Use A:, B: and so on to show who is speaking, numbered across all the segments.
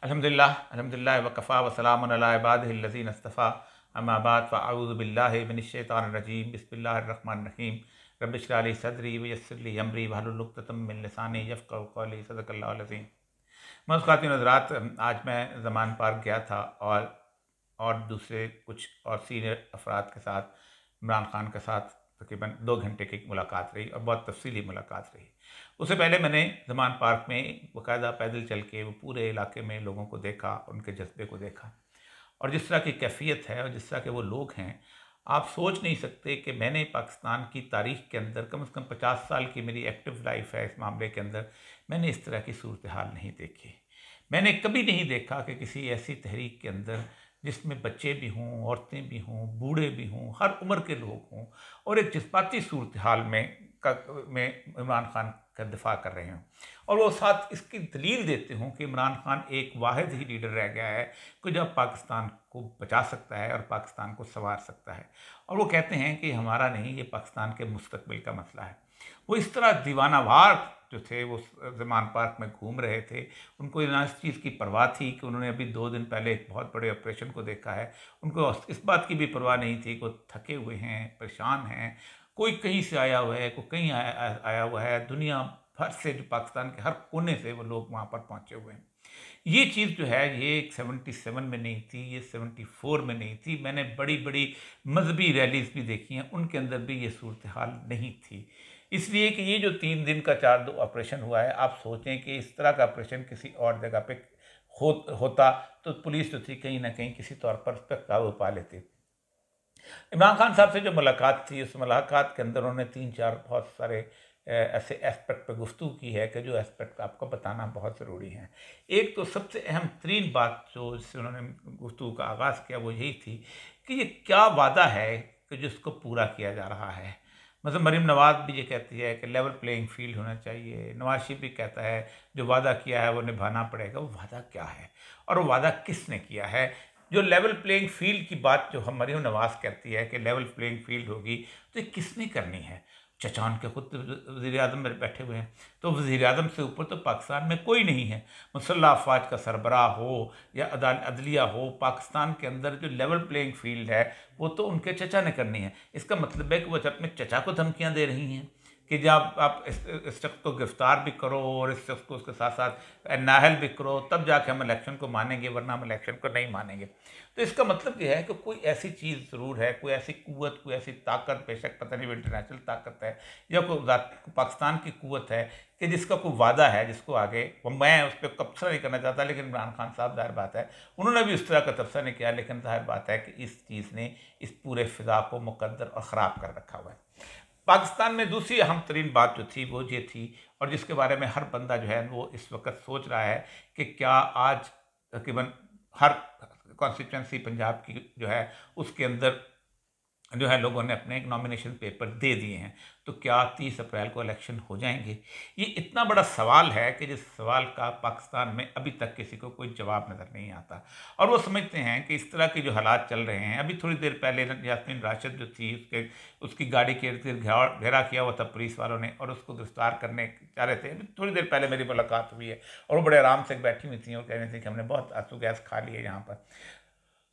A: अल्हम्दुलिल्लाह वकफ़ा वसलामुन अला इबादिहिल्लज़ीना इस्तफ़ा अम्मा बाद फ़अऊज़ु बिल्लाहि मिनश्शैतानिर्रजीम बिस्मिल्लाहिर्रहमानिर्रहीम रब्बि इश्रह ली सदरी वयस्सिर ली अमरी वहलुल उक़दतम मिन लिसानी यफ़क़हू क़ौली सदक़ल्लाहुल अज़ीम। ख़वातीन व हज़रात, आज मैं ज़मान पार्क गया था और दूसरे कुछ और सीनियर अफराद के साथ इमरान खान के साथ तकरीबन 2 घंटे की मुलाकात रही और बहुत तफ़सीली मुलाकात रही। उससे पहले मैंने ज़मान पार्क में बाकायदा पैदल चल के वो पूरे इलाके में लोगों को देखा, उनके जज्बे को देखा और जिस तरह की कैफ़ियत है और जिस तरह के वो लोग हैं, आप सोच नहीं सकते कि मैंने पाकिस्तान की तारीख़ के अंदर कम से कम 50 साल की मेरी एक्टिव लाइफ है इस मामले के अंदर, मैंने इस तरह की सूरत हाल नहीं देखी। मैंने कभी नहीं देखा कि किसी ऐसी तहरीक के अंदर जिसमें बच्चे भी हों, औरतें भी हों, बूढ़े भी हों, हर उम्र के लोग हों और एक जज्बाती सूरत हाल में इमरान खान का दिफा कर रहे हों और वो साथ इसकी दलील देते हों कि इमरान खान एक वाहिद ही लीडर रह गया है कि जो पाकिस्तान को बचा सकता है और पाकिस्तान को संवार सकता है। और वो कहते हैं कि हमारा नहीं, ये पाकिस्तान के मुस्तकबिल का मसला है। वो इस तरह दीवानावार जो थे वो ज़मान पार्क में घूम रहे थे। उनको ना इस चीज़ की परवाह थी कि उन्होंने अभी 2 दिन पहले एक बहुत बड़े ऑपरेशन को देखा है। उनको इस बात की भी परवाह नहीं थी कि वो थके हुए हैं, परेशान हैं, कोई कहीं से आया हुआ है, कोई कहीं आया हुआ है। दुनिया भर से, जो पाकिस्तान के हर कोने से वो लोग वहाँ पर पहुँचे हुए हैं। ये चीज़ जो है ये 77 में नहीं थी, ये 74 में नहीं थी। मैंने बड़ी-बड़ी मज़हबी रैलीज़ भी देखी हैं, उनके अंदर भी ये सूरत हाल नहीं थी। इसलिए कि ये जो 3 दिन का 4 ऑपरेशन हुआ है, आप सोचें कि इस तरह का ऑपरेशन किसी और जगह पे होता तो पुलिस जो थी कहीं न कहीं किसी तौर पर उस पर काबू पा लेती। इमरान खान साहब से जो मुलाकात थी, उस मुलाकात के अंदर उन्होंने 3-4 बहुत सारे ऐसे एस्पेक्ट पे गुफ्तगू की है कि जो एस्पेक्ट आपको बताना बहुत ज़रूरी है। एक तो सबसे अहम तरीन बात जो जिससे उन्होंने गुफ्तगू का आगाज़ किया वो यही थी कि ये क्या वादा है कि जिसको पूरा किया जा रहा है। मतलब मरीम नवाज़ भी ये कहती है कि लेवल प्लेइंग फील्ड होना चाहिए। नवाज शरीफ भी कहता है जो वादा किया है वो निभाना पड़ेगा। वो वादा क्या है और वो वादा किसने किया है? जो लेवल प्लेइंग फील्ड की बात जो हम मरीम नवाज़ कहती है कि लेवल प्लेइंग फील्ड होगी, तो ये किसने करनी है? चचान के खुद वज़ीर आज़म में बैठे हुए हैं, तो वज़ीर आज़म से ऊपर तो पाकिस्तान में कोई नहीं है। मुसल्लह अफ़वाज का सरबराह हो या अदलिया हो, पाकिस्तान के अंदर जो लेवल प्लेइंग फील्ड है वो तो उनके चचा ने करनी है। इसका मतलब है कि वो अपने चचा को धमकियाँ दे रही हैं कि जब आप इस शख्स को गिरफ्तार भी करो और इस शख्स को उसके साथ साथ नाअहल भी करो, तब जाके हम इलेक्शन को मानेंगे, वरना हम इलेक्शन को नहीं मानेंगे। तो इसका मतलब ये है कि कोई ऐसी चीज़ ज़रूर है, कोई ऐसी क़ुव्वत, कोई ऐसी ताकत, बेशक पता नहीं वो इंटरनेशनल ताकत है या कोई पाकिस्तान की क़ुव्वत है कि जिसका कोई वादा है, जिसको आगे मैं उस पर तबसरा नहीं करना चाहता, लेकिन इमरान खान साहब ज़ाहिर बात है उन्होंने भी उस तरह का तबसरा नहीं किया, लेकिन ज़ाहिर बात है कि इस चीज़ ने इस पूरे फ़िज़ा को मुकद्दर और ख़राब कर रखा हुआ है। पाकिस्तान में दूसरी अहम तरीन बात जो थी वो ये थी और जिसके बारे में हर बंदा जो है वो इस वक्त सोच रहा है कि क्या आज तकरीबन हर कॉन्स्टिट्यूंसी पंजाब की जो है उसके अंदर जो है लोगों ने अपने नॉमिनेशन पेपर दे दिए हैं, तो क्या 30 अप्रैल को इलेक्शन हो जाएंगे? ये इतना बड़ा सवाल है कि जिस सवाल का पाकिस्तान में अभी तक किसी को कोई जवाब नज़र नहीं आता और वो समझते हैं कि इस तरह के जो हालात चल रहे हैं। अभी थोड़ी देर पहले यास्मीन राशिद जो थी उसकी गाड़ी के इर्द गिर्द घेरा किया हुआ था पुलिस वालों ने और उसको गिरफ्तार करने चाह रहे थे। अभी थोड़ी देर पहले मेरी मुलाकात हुई है और वो बड़े आराम से बैठी हुई थी और कह रही थी कि हमने बहुत आंसू गैस खा ली है यहाँ पर।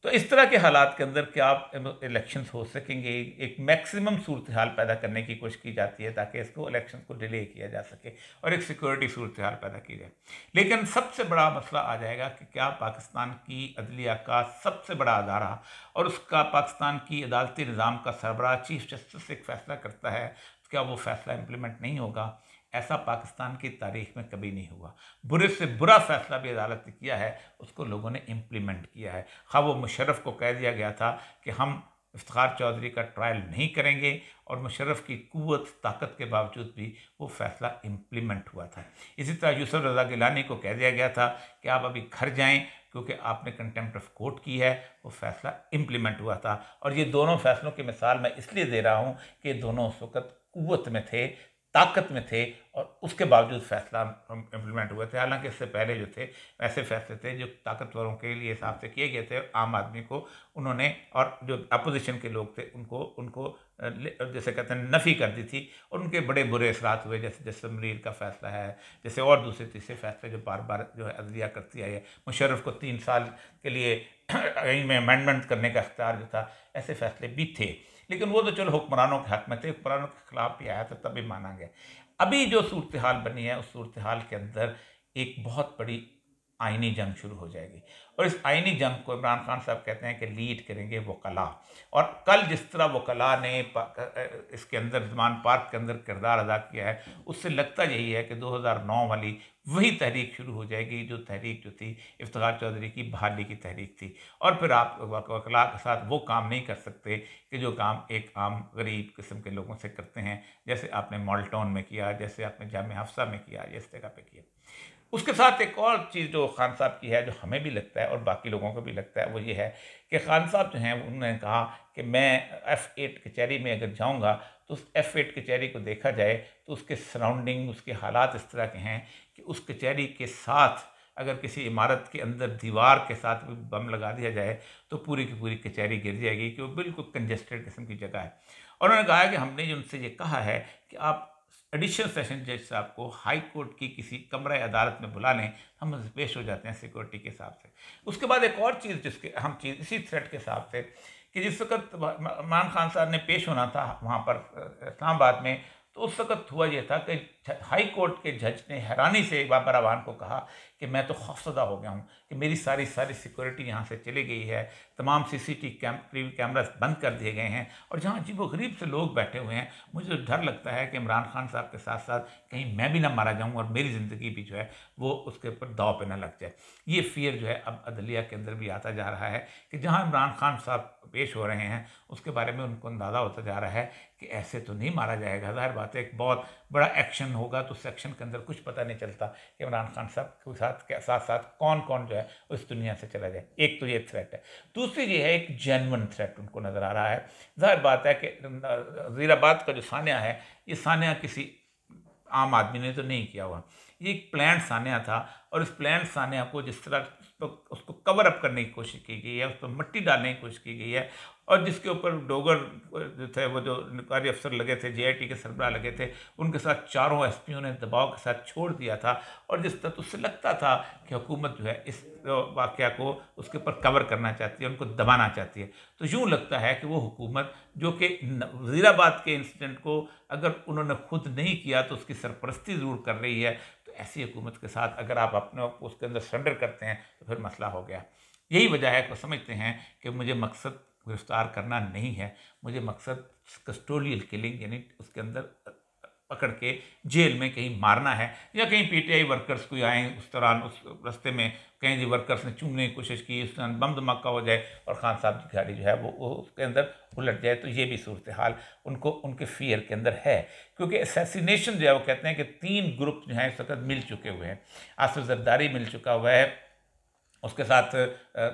A: तो इस तरह के हालात के अंदर क्या आप इलेक्शंस हो सकेंगे? एक मैक्सिमम सूरत हाल पैदा करने की कोशिश की जाती है ताकि इसको इलेक्शन को डिले किया जा सके और एक सिक्योरिटी सूरत हाल पैदा की जाए। लेकिन सबसे बड़ा मसला आ जाएगा कि क्या पाकिस्तान की अदलिया का सबसे बड़ा अदारा और उसका पाकिस्तान की अदालती निज़ाम का सरबराह चीफ जस्टिस एक फ़ैसला करता है, तो क्या वो फ़ैसला इम्प्लीमेंट नहीं होगा? ऐसा पाकिस्तान की तारीख में कभी नहीं हुआ। बुरे से बुरा फैसला भी अदालत ने किया है, उसको लोगों ने इम्प्लीमेंट किया है। ख़ां वो मुशर्रफ को कह दिया गया था कि हम इफ्तिखार चौधरी का ट्रायल नहीं करेंगे और मुशर्रफ की क़ुव्वत, ताकत के बावजूद भी वो फ़ैसला इम्प्लीमेंट हुआ था। इसी तरह यूसुफ रज़ा गिलानी को कह दिया गया था कि आप अभी घर जाएँ क्योंकि आपने कंटेम्प्ट ऑफ कोर्ट की है, वो फ़ैसला इम्प्लीमेंट हुआ था। और ये दोनों फ़ैसलों की मिसाल मैं इसलिए दे रहा हूँ कि दोनों उस वक़्त क़ुव्वत में थे, ताकत में थे और उसके बावजूद फैसला इम्प्लीमेंट हुए थे। हालांकि इससे पहले जो थे ऐसे फैसले थे जो ताकतवरों के लिए हिसाब से किए गए थे, आम आदमी को उन्होंने और जो अपोजिशन के लोग थे उनको उनको जैसे कहते हैं नफ़ी कर दी थी, और उनके बड़े बुरे असरात हुए, जैसे जसमरीर का फ़ैसला है, जैसे और दूसरे तीसरे फ़ैसले जो बार बार जो है अदलिया करती आई है। मुशर्रफ को 3 साल के लिए आइन में अमेंडमेंट करने का इख्तियार जो था, ऐसे फ़ैसले भी थे। लेकिन वो तो चलो हुक्मरानों के हक़ में थे, हुक्मरानों के ख़िलाफ़ भी आया तो तभी माना गया। अभी जो सूरत हाल बनी है, उस सूरत हाल के अंदर एक बहुत बड़ी आइनी जंग शुरू हो जाएगी, और इस आइनी जंग को इमरान खान साहब कहते हैं कि लीड करेंगे वकला। और कल जिस तरह वकला ने इसके अंदर ज़मान पार्क के अंदर किरदार अदा किया है, उससे लगता यही है कि 2009 वाली वही तहरीक शुरू हो जाएगी, जो तहरीक जो थी इफ्तिखार चौधरी की बहाली की तहरीक थी। और फिर आप वकला के साथ वो काम नहीं कर सकते कि जो काम एक आम गरीब किस्म के लोगों से करते हैं, जैसे आपने मॉल्टॉन में किया, जैसे आपने जामिया हफ्सा में किया, इस जगह पे किया। उसके साथ एक और चीज़ जो खान साहब की है, जो हमें भी लगता है और बाकी लोगों को भी लगता है, वो ये है कि खान साहब जो हैं, उन्होंने कहा कि मैं F8 कचहरी में अगर जाऊंगा तो उस F8 कचहरी को देखा जाए तो उसके सराउंडिंग, उसके हालात इस तरह के हैं कि उस कचहरी के साथ अगर किसी इमारत के अंदर दीवार के साथ भी बम लगा दिया जाए तो पूरी की पूरी कचहरी गिर जाएगी, कि वो बिल्कुल कंजेस्टेड किस्म की जगह है। और उन्होंने कहा कि हमने जो उनसे ये कहा है कि आप एडिशनल सेशन जज साहब को हाई कोर्ट की किसी कमरा अदालत में बुला लें, हम उससे पेश हो जाते हैं सिक्योरिटी के हिसाब से। उसके बाद एक और चीज़, जिसके अहम चीज़ इसी थ्रेट के हिसाब से, कि जिस वक्त इमरान खान साहब ने पेश होना था वहाँ पर इस्लामाबाद में, तो उस वक्त हुआ ये था कि हाई कोर्ट के जज ने हैरानी से बाबर अवान को कहा कि मैं तो खौफजदा हो गया हूँ कि मेरी सारी सिक्योरिटी यहाँ से चली गई है, तमाम CCTV कैमरास बंद कर दिए गए हैं, और जहाँ अजीबोगरीब से लोग बैठे हुए हैं, मुझे तो डर लगता है कि इमरान खान साहब के साथ साथ कहीं मैं भी ना मारा जाऊँ और मेरी ज़िंदगी भी जो है वो उसके ऊपर दाव पे ना लग जाए। ये फियर जो है अब अदलिया के अंदर भी आता जा रहा है कि जहाँ इमरान खान साहब पेश हो रहे हैं, उसके बारे में उनको अंदाज़ा होता जा रहा है कि ऐसे तो नहीं मारा जाएगा। ज़ाहिर बात है, एक बहुत बड़ा एक्शन होगा तो उस एक्शन के अंदर कुछ पता नहीं चलता कि इमरान खान साहब के साथ साथ कौन कौन जो है उस दुनिया से चला जाए। एक तो ये थ्रेट है। दूसरी ये है, एक जेन्युइन थ्रेट उनको नज़र आ रहा है। ज़ाहिर बात है कि वज़ीराबाद का जो सान्या है, ये सान्या किसी आम आदमी ने तो नहीं किया हुआ, ये एक प्लान सान्या था, और इस प्लान सान्या को जिस तरह उसको कवर अप करने की कोशिश की गई है, उस पर मिट्टी डालने की कोशिश की गई है, और जिसके ऊपर डोगर जो थे, वो जो निकारी अफसर लगे थे, JIT के सरबराह लगे थे, उनके साथ चारों SPO ने दबाव के साथ छोड़ दिया था, और जिस तरह उससे लगता था कि हुकूमत जो है इस वाक़या को उसके ऊपर कवर करना चाहती है, उनको दबाना चाहती है। तो यूँ लगता है कि वो हुकूमत जो कि वज़ीराबाद के इंसिडेंट को अगर उन्होंने खुद नहीं किया तो उसकी सरपरस्ती ज़रूर कर रही है, तो ऐसी हुकूमत के साथ अगर आप अपने उसके अंदर सरेंडर करते हैं तो फिर मसला हो गया। यही वजह है कि समझते हैं कि मुझे मकसद गिरफ्तार करना नहीं है, मुझे मकसद कस्टोडियल किलिंग यानी उसके अंदर पकड़ के जेल में कहीं मारना है, या कहीं PTI वर्कर्स कोई आए उस दौरान, उस रास्ते में कहीं जी वर्कर्स ने चूमने की कोशिश की, उस दौरान बम धमाका हो जाए और खान साहब की गाड़ी जो है वो उसके अंदर उलट जाए। तो ये भी सूरत हाल उनको उनके फियर के अंदर है, क्योंकि असैसिनेशन जो है, वो कहते हैं कि 3 ग्रुप जो हैं इस वक्त मिल चुके हुए हैं। आसिफ जरदारी मिल चुका हुआ है, उसके साथ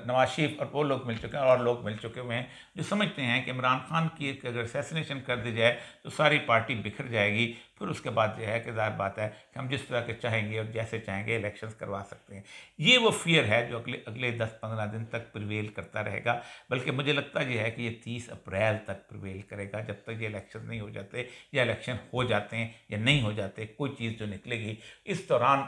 A: नवाज शरीफ और वो लोग मिल चुके हैं, और लोग मिल चुके हुए हैं जो समझते हैं कि इमरान खान की अगर असैसिनेशन कर दी जाए तो सारी पार्टी बिखर जाएगी। फिर उसके बाद जो है कि ज़ाहिर बात है कि हम जिस तरह के चाहेंगे और जैसे चाहेंगे इलेक्शंस करवा सकते हैं। ये वो फियर है जो अगले 10-15 दिन तक प्रिवेल करता रहेगा, बल्कि मुझे लगता ये है कि ये 30 अप्रैल तक प्रिवेल करेगा, जब तक ये इलेक्शन नहीं हो जाते, या इलेक्शन हो जाते हैं या नहीं हो जाते, कोई चीज़ जो निकलेगी इस दौरान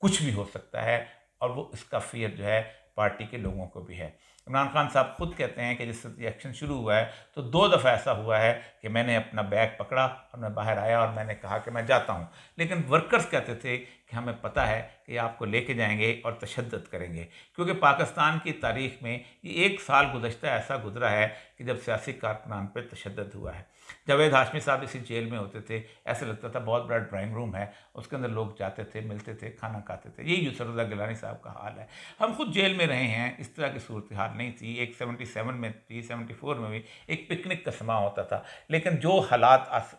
A: कुछ भी हो सकता है, और वो इसका फियर जो है पार्टी के लोगों को भी है। इमरान खान साहब खुद कहते हैं कि जिस इलेक्शन शुरू हुआ है तो 2 दफ़ा ऐसा हुआ है कि मैंने अपना बैग पकड़ा और मैं बाहर आया और मैंने कहा कि मैं जाता हूँ, लेकिन वर्कर्स कहते थे कि हमें पता है कि आपको लेके जाएंगे और तशद्दुद करेंगे, क्योंकि पाकिस्तान की तारीख में ये 1 साल गुज़श्ता ऐसा गुजरा है कि जब सियासी कारकुनान पर तशद्दुद हुआ है। जावेद हाशमी साहब इसी जेल में होते थे, ऐसे लगता था बहुत बड़ा ड्राइंग रूम है, उसके अंदर लोग जाते थे, मिलते थे, खाना खाते थे। यही यूसुफ गिलानी साहब का हाल है। हम खुद जेल में रहे हैं, इस तरह की सूरत हाल नहीं थी। एक 77 में थी, 74 में भी एक पिकनिक का समा होता था, लेकिन जो हालात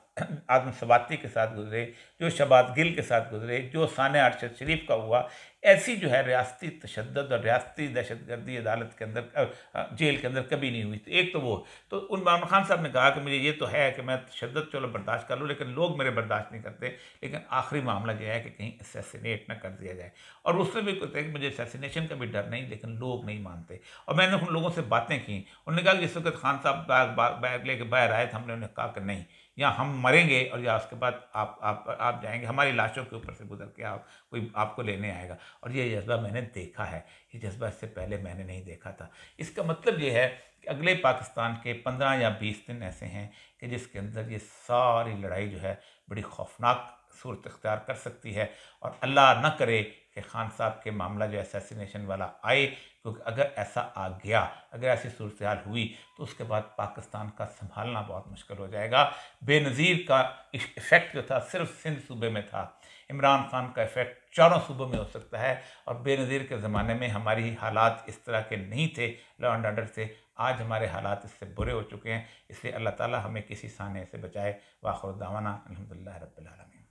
A: आदम सवाती के साथ गुजरे, जो शहबाज गिल के साथ गुजरे, जो सानिया अरशद शरीफ का हुआ, ऐसी जो है रियासती तशद्दुद और रियासती दहशतगर्दी अदालत के अंदर जेल के अंदर कभी नहीं हुई थी। एक तो वो, तो उन इमरान खान साहब ने कहा कि मुझे ये तो है कि मैं तशद्दुद चलो बर्दाश्त कर लूँ, लेकिन लोग मेरे बर्दाश्त नहीं करते। लेकिन आखिरी मामला जो है कि कहीं असैसिनेट ना कर दिया जाए। और उसमें भी कहते हैं कि मुझे असैसिनेशन का भी डर नहीं, लेकिन लोग नहीं मानते। और मैंने उन लोगों से बातें की, उन्होंने कहा कि जिस वक्त खान साहब बैग लेके बाहर आए थे, हमने उन्हें कहा कि नहीं, या हम मरेंगे और या उसके बाद आप जाएंगे, हमारी लाशों के ऊपर से गुजर के आप कोई आपको लेने आएगा। और ये जज्बा मैंने देखा है, ये जज्बा इससे पहले मैंने नहीं देखा था। इसका मतलब ये है कि अगले पाकिस्तान के 15 या 20 दिन ऐसे हैं कि जिसके अंदर ये सारी लड़ाई जो है बड़ी खौफनाक सूरत इख्तियार कर सकती है। और अल्लाह न करे कि खान साहब के मामला जो असैसिनेशन वाला आए, क्योंकि अगर ऐसा आ गया, अगर ऐसी सूरत हाल हुई, तो उसके बाद पाकिस्तान का संभालना बहुत मुश्किल हो जाएगा। बेनज़ीर का इफ़ेक्ट जो था सिर्फ सिंध सूबे में था, इमरान खान का इफ़ेक्ट चारों सूबों में हो सकता है। और बेनज़ीर के ज़माने में हमारी हालात इस तरह के नहीं थे लॉ एंड ऑर्डर से, आज हमारे हालात इससे बुरे हो चुके हैं। इसलिए अल्लाह ताला हमें किसी साने से बचाए। व आखिर दावाना अल्हम्दुलिल्लाह रब्बिल आलमीन।